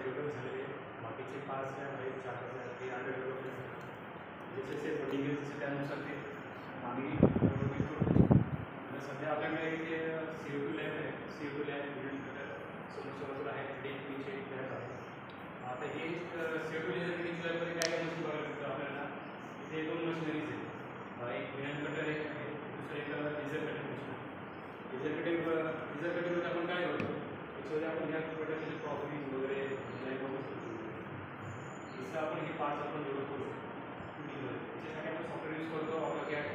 Develop झालेले बाकीचे 5 जे आहेत 4 ते अंडर डेव्हलपमेंट जसे जसे डिग्रीज त्यानुसार ते आम्ही आणि सध्या आपल्याकडे जे CO2 लॅब आहे CO2 लॅब समोर आहे DPचे लॅब आहे. आता हे CO2 लेझर लॅबमध्ये काय काय मशीन बघायला मिळतं आपल्याला इथे 2 मशिनरीज आहेत. एक विनॅन कटर एक आहे दुसरं एक लेझर कटिंग मशीन. लेझर कटिंगमध्ये आपण काय करतो त्याच्यामध्ये आपण ह्या प्रकारचे प्रॉपर्टीज वगैरे डिझाईन करू शकतो. जसं आपण हे पार्ट्स आपण डेव्हलप करू शकतो 2Dमध्ये. त्याच्यासाठी आपण सॉफ्टवेअर यूज करतो AutoCAD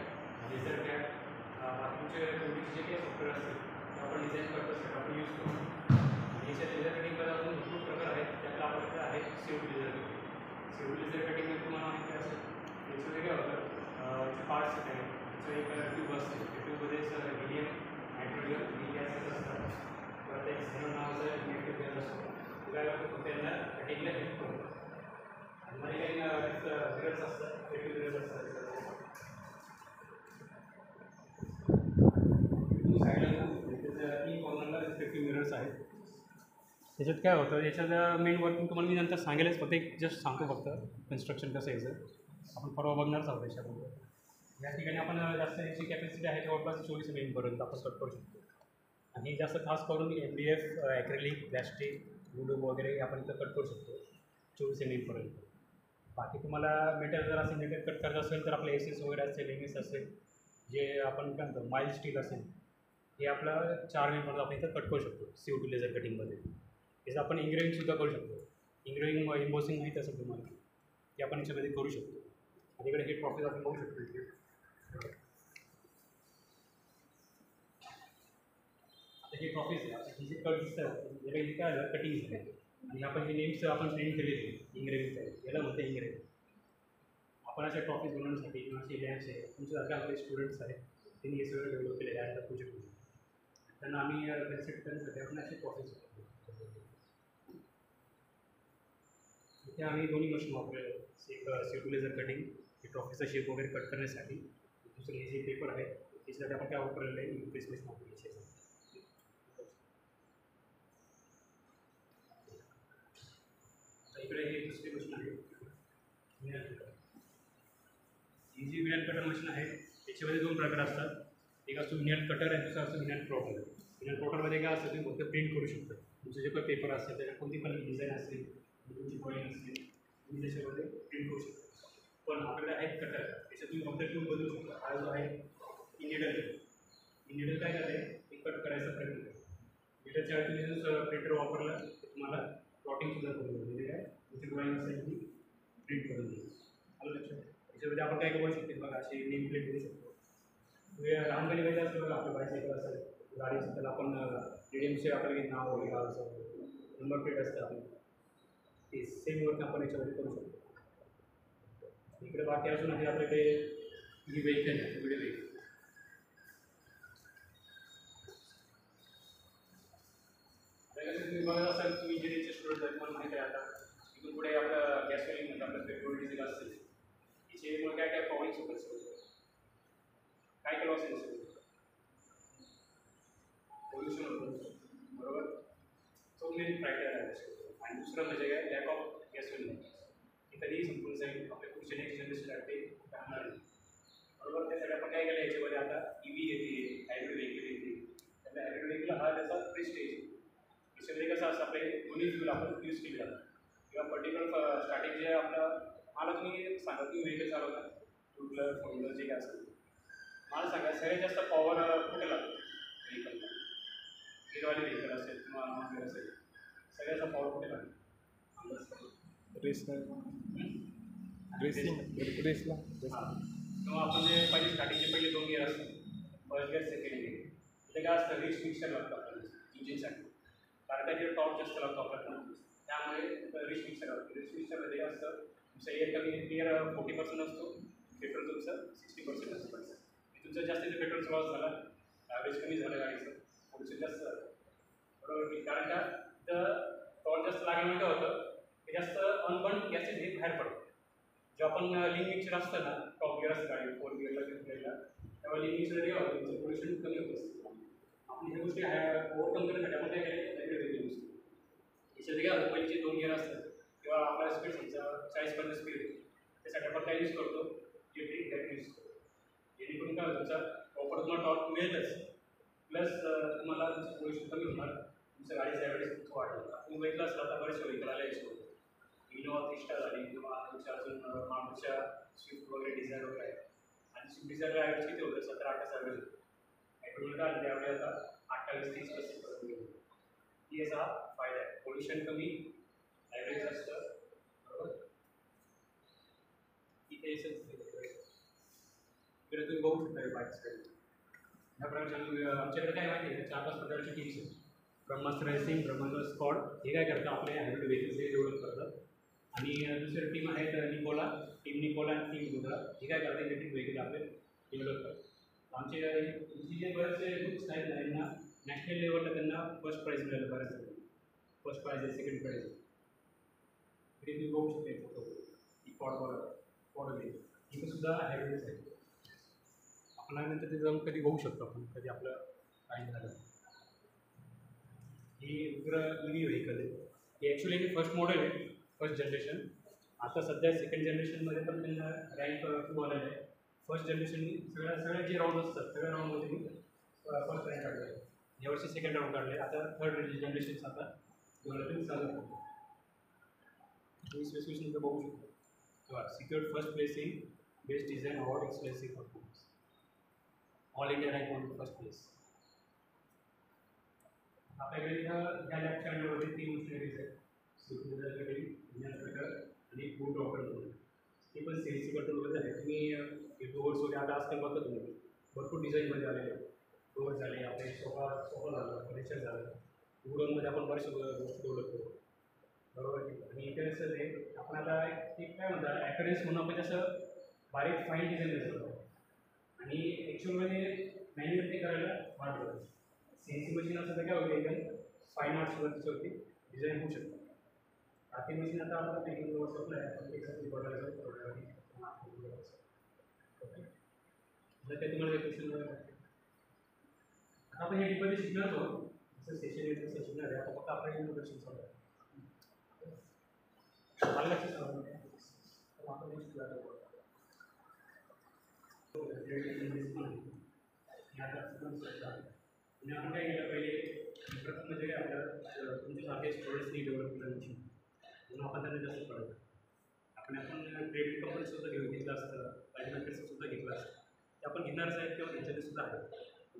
लेझर कॅड बाकीचे जे काही सॉफ्टवेअर असतील ते आपण डिझाईन करण्यासाठी आपण यूज करतो. आणि याच्या लेझर कटिंगमध्ये अजून भरपूर प्रकार आहेत. त्यातला आपल्याकडे आहे CO2 laser cutting. CO2 laser कटिंगमध्ये तुम्हाला माहिती असेल त्याच्यामध्ये काय होतं जे पार्ट्स आहेत त्याचं एक ट्यूब असते त्या ट्यूबमध्ये हिलियम नायट्रोजन गॅसेस असतात. परत एक झेनॉन नावाचा निगेटिव्ह गॅस असतो. काय करतो त्यांना कटिंगला हेल्प करतो. आणि मध्ये काही मिरर्स असतात मिरर्स असतात साईडला तीन कॉर्नरला रिफ्लेक्टिव्ह मिरर्स आहेत. त्याच्यात काय होतं याच्यात मेन वर्किंग तुम्हाला मी नंतर सांगेलच फक्त एक जस्ट सांगतो फक्त कन्स्ट्रक्शन कसं यायचं आपण परवा बघणारच आहोत याच्याबरोबर. या ठिकाणी आपण जास्त याची कॅपॅसिटी आहे जवळपास 24 mm आपण कट करू शकतो. आणि जास्त खास करून MDF ॲक्रेलिक प्लॅस्टिक वुड वगैरे आपण इथं कट करू शकतो 24 mm. बाकी तुम्हाला मेटल जर असेल मेटल कट करायचं असेल तर आपलं SS वगैरे असेल MS असेल जे आपण काय म्हणतो माइल्ड स्टील असेल हे आपलं 4 mm आपण इथं कट करू शकतो CO2 लेझर कटिंगमध्ये. त्याचं आपण इंग्रेविंगसुद्धा करू शकतो. इंग्रेविंग इम्बोसिंग माहीत असेल तुम्हाला ते आपण याच्यामध्ये करू शकतो. आणि इकडे हे ट्रॉफीज आपण बघू शकतो इथे. आता हे ट्रॉफीज आहे आता हे जे कट दिसतात याला इथे काय आलं कटिंग झाले आणि आपण जे नेम्स आपण प्रिंट केलेले इंग्रेविंग आहे याला म्हणतं इंग्रेविंग. आपण अशा ट्रॉफीज बनवण्यासाठी किंवा असे लॅब्स आहे तुमच्यासारखे आपले स्टुडंट्स आहेत त्यांनी हे सगळं डेव्हलप केलेलं आहे आता प्रोजेक्टमध्ये. त्यांना आम्ही कन्सेप्ट करण्यासाठी आपण असे ट्रॉफीज इथे आम्ही दोन्ही मशीन वापरलेले एक CO2 लेझर कटिंग हे ट्रॉफीचा शेप वगैरे कट करण्यासाठी. दुसरं हे जे पेपर आहे त्याच्यासाठी आपण काय वापरलेलं आहे यूपीएस मशीन वापरलेली आहे. इकडे हे दुसरी मशीन आहे विनॅन कटर. ही जी विनॅन कटर मशीन आहे त्याच्यामध्ये 2 प्रकार असतात. एक असतो विनॅन कटर आणि दुसरा असतो विनॅन प्लॉटर. विनॅन प्लॉटरमध्ये काय असतं तुम्ही फक्त प्रिंट करू शकता तुमचं जे काही पेपर असतं त्याच्यात कोणती पण डिझाईन असेल तुमची ड्रॉईंग असेल तुम्ही त्याच्यामध्ये प्रिंट करू शकता. पण आपल्याकडे आहे कटर त्याच्यात तुम्ही फक्त ट्यूब बदलू शकता. हा जो आहे निडल काय करते ते कट करायचा प्रयत्न करतो. निडलच्या वेळी तुम्ही जर प्रिंटर वापरलं तर तुम्हाला प्लॉटिंगसुद्धा करून देईल म्हणजे काय तुमची ड्रॉईंग असेल ती प्रिंट करून देईल. आलं लक्षात. त्याच्यामध्ये आपण काय करू शकतो बघा अशी नेम प्लेट करू शकतो. लहान गली पाहिजे असेल बघा आपलं बायसायकल असेल गाडी असेल त्याला आपण रेडियमचे आपल्याला नाव वगैरे लावायचं नंबर प्लेट असतं आपली ते सेम वर्क आपण याच्यामध्ये करू शकतो. इकडे बाकी अजून आहे आपल्याकडे ही व्हेकल आहे वेगळे व्हेकल. तुम्ही बघत असाल तुम्ही इंजिनिअरिंगचे स्टुडंट आहेत मला माहिती आहे आता इथून पुढे आपलं गॅस वेलिंग म्हणजे आपलं पेट्रोल डिझेल असतील याचे काय काय प्रॉब्लेम्स होतात काय केलं असेल पोल्युशन होतं बरोबर तो मेन क्रायटेरिया आहे. आणि दुसरं म्हणजे काय लॅक ऑफ गॅस वेलिंग हे कधीही संपून जाईल आपल्या पुढच्या नेक्स्ट जनरेशनसाठी राहणार नाही बरोबर. त्यासाठी आपण काय केलं याच्यामध्ये आता EV येते हायब्रिड व्हेकल येते. त्यामुळे हायब्रिड व्हेकल हा त्याचा फ्री स्टेज आहे. त्याच्यामध्ये कसं असं आपले दोन्ही फ्यूल आपण यूज केले जातात किंवा पर्टिक्युलर स्टार्टिंग जे आपलं मला तुम्ही सांगा तुम्ही व्हेकल चालवता 2 व्हीलर 4 व्हीलर जे काय असेल मला सांगा सगळ्यात जास्त पॉवर कुठे लागतो व्हेकलला. गिअरवाले व्हेकल असेल किंवा नॉन गिअर असेल सगळ्यात जास्त पॉवर कुठे लागतो रेसला किंवा आपण जे पहिले स्टार्टिंगचे पहिले 2 गिअर असतात फर्स्ट गिअर सेकंड गिअर ते काय असतं रिच मिक्सर लागतं आपल्याला इंजिनसाठी कारण त्याचे टॉप जास्त लागतो आपल्याला त्यामुळे रिच मिक्सर लागतो. रिच मिक्सरमध्ये असतं तुमचं एअर कमी एअर 40% असतो पेट्रोल तुमचं 60% असतं. तुमचं जास्तीचं पेट्रोलचा लॉस झाला ॲव्हरेज कमी झालं गाडीचं पुढचं जास्त झालं बरोबर की. कारण का तर टॉर्क जास्त लागल्यामुळे काय होतं ते जास्त अनबर्न गॅसेस हे बाहेर पडतं. जेव्हा आपण लिंक मिक्सर असतं ना टॉप गिअर असतं गाडी 4 गिअरला 5 गिअरला तेव्हा लिंक मिक्सर काय होतं तुमचं पोल्युशन कमी होत असतं. आपण ह्या गोष्टी ओव्हरकम करण्यासाठी आपण काय केलं हायब्रिड व्हेकल यूज केलं. याच्यात काय होतं, पहिले जे 2 गिअर असतात किंवा आपला स्पीड समजा 40-50 स्पीड आहे, त्यासाठी आपण काय यूज करतो, इलेक्ट्रिक गॅप यूज करतो. जेणेकरून काय होतं, तुमचा प्रॉपर तुम्हाला टॉर्क मिळेलच, प्लस तुम्हाला तुमचं पोल्युशन कमी होणार, तुमच्या गाडीचा ॲव्हरेज खूप वाढेल. तुम्ही बघितलं असलं आता बरेचसे व्हेकल आले याच्यावर, इनोवा क्रिस्टा झाली किंवा तुमच्या अजून मारुतीच्या स्विफ्ट वगैरे डिझायर वगैरे आहे. आणि स्विफ्ट डिझायरला ॲव्हरेज किती होतं, 17-18 ॲव्हरेज होतं. ॲटोमॅटिक काय आलं त्यावेळी आता 28-30% होतं. ही याचा फायदा आहे, पोल्युशन कमी, ॲव्हरेज असतं, बरोबर. इथे इकडे तुम्ही बघू शकता बाईक्स ह्या प्रकारच्या आमच्याकडे काय माहिती आहे, 4-5 प्रकारची टीम्स आहेत. ब्रह्मास्त्र रेसिंग, ब्रह्मास्त्र स्क्वॉड, हे काय करतात, आपले हायब्रिड व्हेकल्स हे डेव्हलप करतात. आणि दुसरी टीम आहेत निकोला, टीम निकोला आणि टीम गुजरा, हे काय करतात, इलेक्ट्रिक व्हेकल आपले डेव्हलप करतात. आमचे जे बरेचसे ग्रुप्स आहेत ना, त्यांना नॅशनल लेवलला त्यांना फर्स्ट प्राईज मिळालं, बऱ्याच फर्स्ट प्राईज आहे, सेकंड प्राईज आहे. इकडे तुम्ही बघू शकता फोटो फॉड इथे सुद्धा हायब्रिडच आहे. आपण नंतर ते जाऊन कधी बघू शकतो, आपण कधी आपलं काही झालं. ही उग्र EV व्हेकल आहे. हे ॲक्च्युली हे फर्स्ट मॉडेल आहे, फर्स्ट जनरेशन. आता सध्या सेकंड जनरेशनमध्ये पण त्यांना रँक खूप आलेलं आहे. फर्स्ट जनरेशन सगळ्या जे राऊंड असतात सगळ्या राऊंडमध्ये मी फर्स्ट रँक काढलं आहे. यावर्षी सेकंड राऊंड काढले, आता थर्ड जनरेशन आता डेव्हलपिंग चालू आहे. तुम्ही स्पेसिफिकेशन तर बघू शकतो. Secured first place in best design award expressive performance, all India rank one first place. आपल्याकडे ह्या लॅबच्या अंडरमध्ये 3 मशिनरीज आहेत, सुपरवायझर, प्रकार आणि फूड कंट्रोल. ते पण CNC कंट्रोलमध्ये आहे. तुम्ही डोअर्स वगैरे आता आजकाल बघता तुम्ही भरपूर डिझाईनमध्ये आलेले डोअर्स झाले, आपले सोफा झालं, फर्निचर झालं, वुडनमध्ये आपण बऱ्याचशा गोष्टी डेव्हलप करतो, बरोबर. आणि इथे कसं आहे, आपण आता एक काय म्हणतात ॲपरन्स म्हणून आपण जसं बारीक फाईन डिझाईन असतो आणि ॲक्च्युअलमध्ये मॅन्युअल ते करायला वाटतं. CNC मशीन असं तर काय होतं, एकदम फाईन आर्ट्सवर त्याच्यावरती डिझाईन होऊ शकतं. बाकी मशीन आता आपलं टेक्निकल वर्कशॉपला आहे, आपण त्याच्यासाठी बघायचं जर ते तुम्हाला क्वेश्चन आता आपण हे डीपमध्ये शिकणार आहोत. जसं सेशन येतं तसं शिकणार आहे. आता फक्त आपण इंट्रोडक्शन चालू आहे. मला लक्षात आपण नेक्स्ट आणि आपण काय केलं पाहिजे, प्रथम म्हणजे काय आपल्याला तुमच्यासारखे स्टुडंट्सनी डेव्हलप केलं मशीन म्हणून आपण त्यांना जास्त पडतं. आपण क्रेडिट कंपनीसुद्धा घेतलं असतं, सुद्धा घेतलं असतं, ते आपण घेणारच आहेत किंवा त्यांच्याकडे सुद्धा आहे.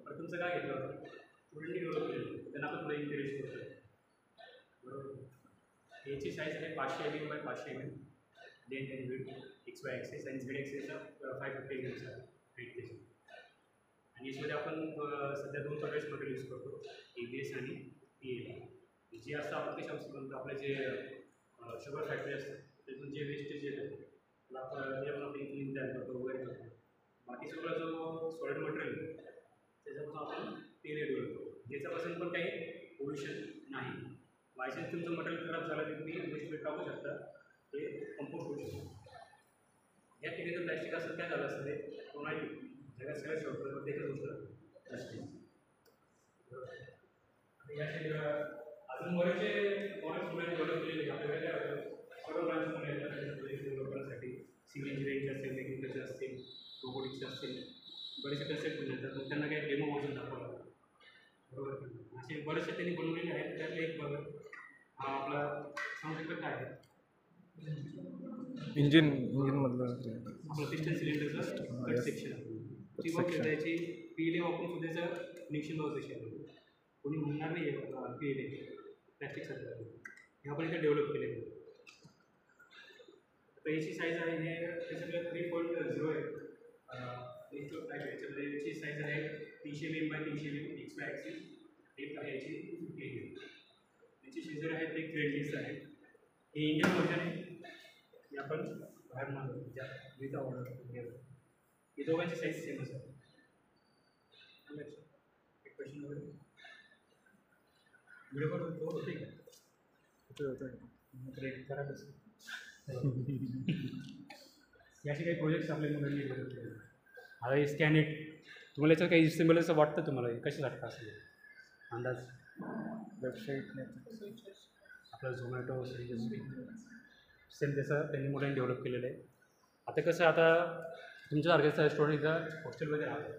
प्रथमचं काय घेतलं होतं, स्टुडंटनी डेव्हलप केलं, त्यांना आपण थोडं इंटरेस्ट होतं, बरोबर. याची साईज आहे 500 mm by 500 mm, length and width, XY axis आणि Z ॲक्सेसचा 550 mm आहे हाईट त्याची. आणि याच्यामध्ये आपण सध्या 2 प्रकारचे मटेरियल यूज करतो, ABS आणि PA. जे असतं आपण कशा म्हणतो, आपले जे शुगर फॅक्टरी असतात त्यातून जे वेस्टेज येतं त्याला आपण इथून तयार करतो वगैरे करतो. बाकी सगळा जो सॉलिड मटेरियल त्याच्यापासून आपण PA डेव्हलप करतो, ज्याच्यापासून पण काही पोल्युशन नाही. बायचान्स तुमचं मटेरियल खराब झालं तर तुम्ही वेस्ट टाकू शकता, ते कंपोस्ट होऊ शकतं. या ठिकाणी जर प्लॅस्टिक असतं काय झालं असतं, ते कोणाही जगात सगळ्यात शेवटपर्यंत एकच होतं प्लॅस्टिक. याचे अजून बरेचसे मॉडेल्स मुलांनी डेव्हलप केलेले आपल्याकडे सर्व ब्रांचमध्ये डेव्हलप करण्यासाठी. सिव्हिल इंजिनिअरिंगचे असतील, मेकॅनिकलचे असतील, रोबोटिक्सचे असतील, बरेचसे कन्सेप्ट मिळतात. मग त्यांना काही डेमो वर्जन दाखवावं लागतं, बरोबर. असे बरेचसे त्यांनी बनवलेले आहेत. त्यातले एक बघा हा आपला सांगू शकता काय आहे, इंजिनमधलं आपलं पिस्टन सिलेंडरचं कट सेक्शन. ती बघ त्याची PLA वापरून सुद्धा त्याचं कनेक्शन बघू शकतो. कोणी म्हणणार नाही आहे PLA प्लॅस्टिकसाठी, हे आपण इथे डेव्हलप केलेलं आहे. तर याची साईज आहे, हे त्याच्याकडे 3.0 आहे. याच्यामध्ये याची साईज आहे 300 mm by 300 mm, XY axis. एक आहे याची 50 mm. याची शेजर आहे ते क्रेडलिस्ट आहे. हे इंडियन व्हर्जन आहे, हे आपण बाहेर मागवतो ज्या विथ ऑर्डर. हे दोघांची साईज सेमच आहे. एक क्वेश्चन वगैरे व्हिडिओ कॉल होते का, ग्रेट करा कसं. याचे काही प्रोजेक्ट्स आपल्या मुलांनी डेव्हलप केले. आता हे स्कॅनेट, तुम्हाला याचं काही सिम्बल असं वाटतं तुम्हाला कशासाठी असेल अंदाज? वेबसाईट नाही, आपल्या प्लस झोमॅटो स्विगी सेम तसं त्यांनी मुलांनी डेव्हलप केलेलं आहे. आता कसं आता तुमच्यासारख्या स्टुडंट इथं हॉस्टेलमध्ये राहतात,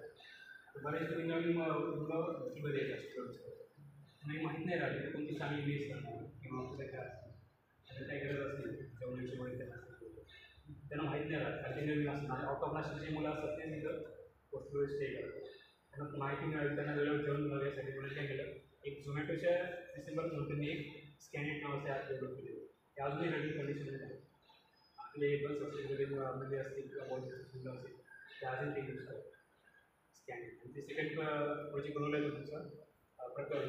बरेच तुम्ही नवीन मुलं हॉस्टेलमध्ये येतात स्टुडंट्स नाही माहीत नाही राहिली तर कोणती चांगली मेस करणार किंवा कुठे काय असतं काही गरज असते जेवणाची वगैरे त्यांना माहीत नाही राहत कारण ते नवीन असतात. आउट ऑफ नाशिकची मुलं असतात ते तिथं हॉस्टेलवर स्टे करतात. त्यांना माहिती मिळाली त्यांना वेळेवर जेवण मिळाल्यासाठी मुलं काय केलं एक झोमॅटोच्या डिसेंबर त्यांनी एक स्कॅनेट नावाचे ॲप डेव्हलप केले. ते अजूनही रनिंग कंडिशनमध्ये आहे. आपले 1 सबसिडीमध्ये मध्ये असतील किंवा बॉल सुद्धा असेल ते अजून ते यूज करतात स्कॅनिंग. आणि ते सेकंड प्रोजेक्ट बनवलेलं तुमचा प्रकार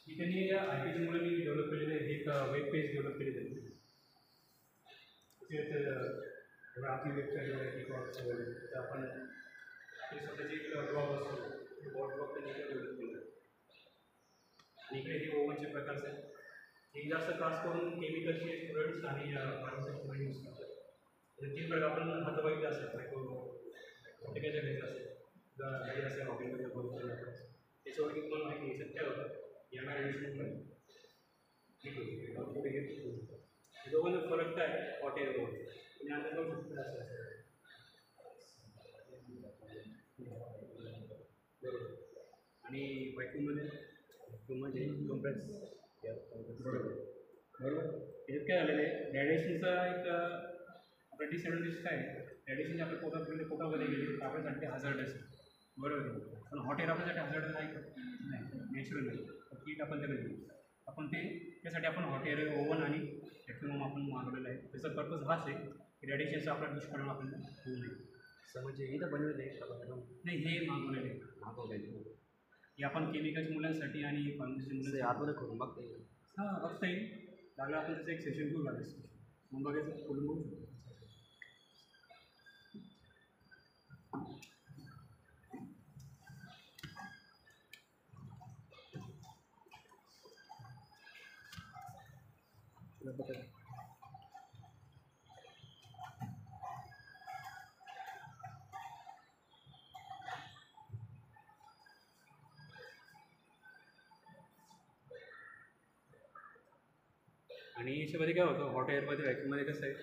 की त्यांनी आय टीच्या मुलांनी डेव्हलप केलेलं आहे एक वेब पेज डेव्हलप केली त्यांनी. आपली वेबसाईट वगैरे तर आपण आपली स्वतःची एक ब्लॉग असतो बॉट ब्लॉग त्यांनी डेव्हलप केलं. आणि इकडे हे ओव्हनचे प्रकार आहेत. हे जास्त खास करून केमिकलचे स्टुडंट्स आणि फार्मसी स्टुडंट यूज करतात. तर 3 प्रकार आपण हात बघितलं असेल प्रत्येकाच्या घरी असेल घरी असेल हॉटेलमध्ये बघितलं त्याच्यावर की तुम्हाला माहिती घ्यायचं काय होतं येणार ॲडिशनल पुढे घेत दोघांचा फरक काय हॉटेल तुम्ही आता जाऊ शकता असं बरोबर. आणि व्हॅक्यूममध्ये व्हॅक्यूममध्ये कंप्रेस बरोबर बरोबर त्याच्यात काय झालेलं आहे रॅडिएशनचा एक आपलं डिसएडव्हान्टेज काय आहे रॅडिएशनच्या आपल्या पोटामध्ये गेले तर आपल्यासाठी हजार्ड असेल बरोबर. पण हॉट एअर आपल्यासाठी हजार्ड आहे का नाही नॅचरल नाही हीट आपण त्याला देऊ आपण ते त्यासाठी आपण हॉट एअर ओव्हन आणि व्हॅक्यूम आपण मागवलेलं आहे. त्याचा पर्पज हाच आहे की रॅडिएशनचा आपला दुष्परिणाम आपल्याला होऊ नये. समज इथं बनवले नाही हे मागवलेले हे आपण केमिकलच्या मुलांसाठी आणि फार्मसीच्या मुलांसाठी आतमध्ये करून बघता येईल. हां बघता येईल लागलं आपण त्याचं एक सेशन घेऊ लागेल मग बघायचं खोलून बघू शकतो. आणि याच्यामध्ये काय होतं हॉट एअरमध्ये व्हॅक्यूममध्ये कसं आहे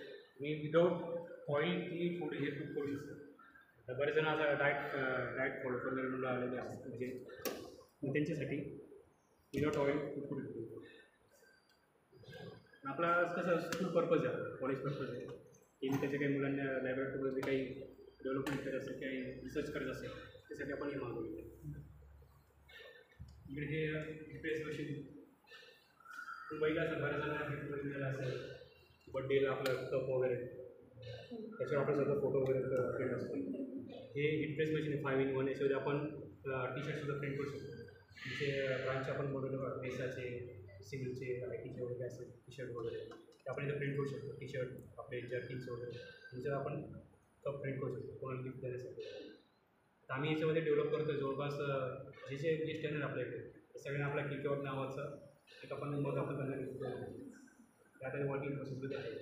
मी विदाऊट ऑइल ती फूड हे कुक करू शकतो. बरेच जण आता डाएट फॉलो करणारे मुलं आलेले असतात म्हणजे त्यांच्यासाठी विदाऊट ऑइल कुक करू शकतो. आपला कसं स्कूल पर्पज आहे कॉलेज पर्पज आहे केमिकलच्या काही मुलांना लॅबोरेटरीमध्ये काही डेव्हलपमेंट करायचं असेल काही रिसर्च करायचं असेल त्यासाठी आपण हे मागवलेलं आहे. इकडे हे प्रेस मशीन पहिलं असं बऱ्याच जणांना गिफ्ट मिळालं असेल बड्डेला आपलं कप वगैरे त्याच्यावर आपलं सगळं फोटो वगैरे प्रिंट असतो. हे हिट प्रेस मशीन आहे 5-in-1 याच्यामध्ये आपण टी शर्टसुद्धा प्रिंट करू शकतो. तिचे ब्रांच आपण बनवलं बेसाचे सिव्हिलचे आय टीचे वगैरे असेल टी शर्ट वगैरे ते आपण इथं प्रिंट करू शकतो. टी शर्ट आपले जर्किन्स वगैरे त्यांच्यावर आपण कप प्रिंट करू शकतो कोणाला गिफ्ट देण्यासाठी. तर आम्ही याच्यामध्ये डेव्हलप करतो जवळपास जे जे लिस्ट येणार आपल्याकडे ते सगळ्यांना आपल्या किकआउट नावाचं एक आपण मग आपण त्यांना गिफ्ट करतो त्यात वर्किंग पॉसिबिलिटी आहे.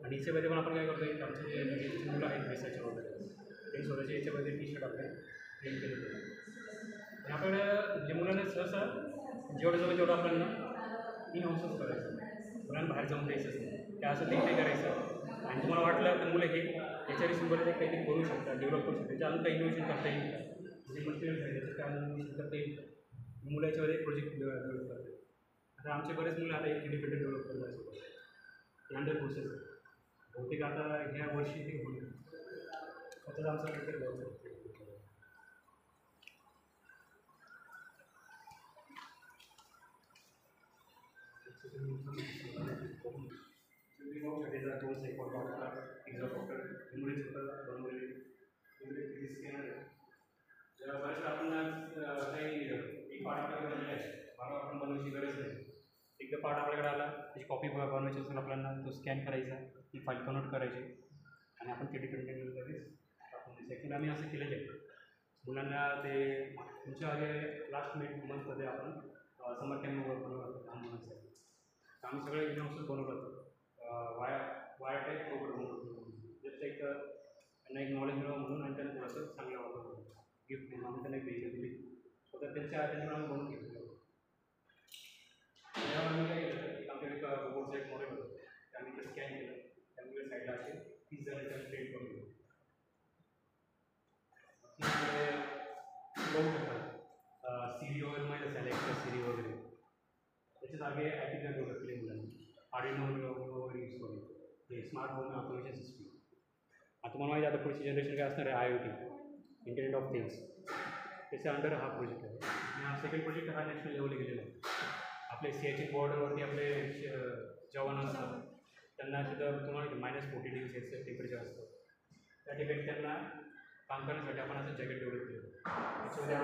आणि याच्यामध्ये पण आपण काय करतो एक आमचे मुलं आहेत बेसाचे वगैरे ते स्वतःचे याच्यामध्ये टी शर्ट आपले प्रिंट केलेले आहेत. आणि आपल्याला जे मुलांना सहसा जेवढं आपल्याला इन हाऊसच करायचं मुलांना बाहेर जाऊन द्यायचंच नाही त्या असं ते करायचं. आणि तुम्हाला वाटलं तर मुलं हे याच्या रिसबरोबर काहीतरी करू शकतात डेव्हलप करू शकतात त्याच्या अजून काही इनोव्हेशन करता येईल जे मटेरियल आहे त्याचं काय इनोव्हेशन करता येईल मुलं याच्यामध्ये प्रोजेक्ट डेव्हलप करतात. आता आमचे बरेच मुलं आता एक इंडिपेंडंट डेव्हलप करत असतात ते अंडर प्रोसेस बहुतेक आता ह्या वर्षी ते होईल त्याचा आमचा काहीतरी डेव्हलप टोल्स एक डॉक्टर मुलीच होतं बनवलेले स्कॅनर बरेच आपण काही एक पार्ट आपल्याकडे बनलेला आहे बाबा आपण बनवायची गरज नाही. एकदा पार्ट आपल्याकडे आला त्याची कॉपी बनवायची असेल आपल्याला तो स्कॅन करायचा ती फाईल कन्वर्ट करायची आणि आपण ते डिपेंडेंट लगेच टाकून द्यायचं. ॲक्च्युली आम्ही असं केलेलं आहे मुलांना ते तुमच्या आगे लास्ट मंथमध्ये आपण समर कॅम्प बनवलं लहान मुलांसाठी तर आम्ही सगळे इनहाऊसच बनवलं होतं. वाया टाईप प्रोग्राम बनवतो जस्ट एक त्यांना एक नॉलेज मिळावं म्हणून आणि त्यांना थोडंसं चांगलं वाटतं गिफ्ट म्हणून आम्ही त्यांना एक भेट दिली स्वतः त्यांच्याकडून आम्ही बनवून घेतलं. त्यावर आम्ही काय केलं, एक आमच्याकडे रोबोटचं एक मॉडेल होतं, ते आम्ही ते स्कॅन केलं, त्यामुळे साईडला असे 30 जण त्याला ट्रेन करून दिलं. बघू शकता सिरी वगैरे माहीत असेल, एक्स्ट्रा सिरी वगैरे त्याच्या जागे ॲपिकल डेव्हलप केले मुलांनी आर्डिनो वगैरे यूज करून ते स्मार्ट होम ऑटोमेशन सिस्टम. आता तुम्हाला माहिती आहे आता पुढची जनरेशन काय असणार आहे, IoT इंटरनेट ऑफ थिंग्स, त्याच्या अंडर हा प्रोजेक्ट आहे. आणि हा सेकंड प्रोजेक्ट हा नॅशनल लेवलला गेलेला आहे. आपले सियाचिन बॉर्डरवरती आपले जवान असतात, त्यांना तिथं तुम्हाला -40°C टेम्परेचर असतं, त्या ठिकाणी त्यांना काम करण्यासाठी आपण असं जॅकेट डेव्हलप केलं. त्याच्यामध्ये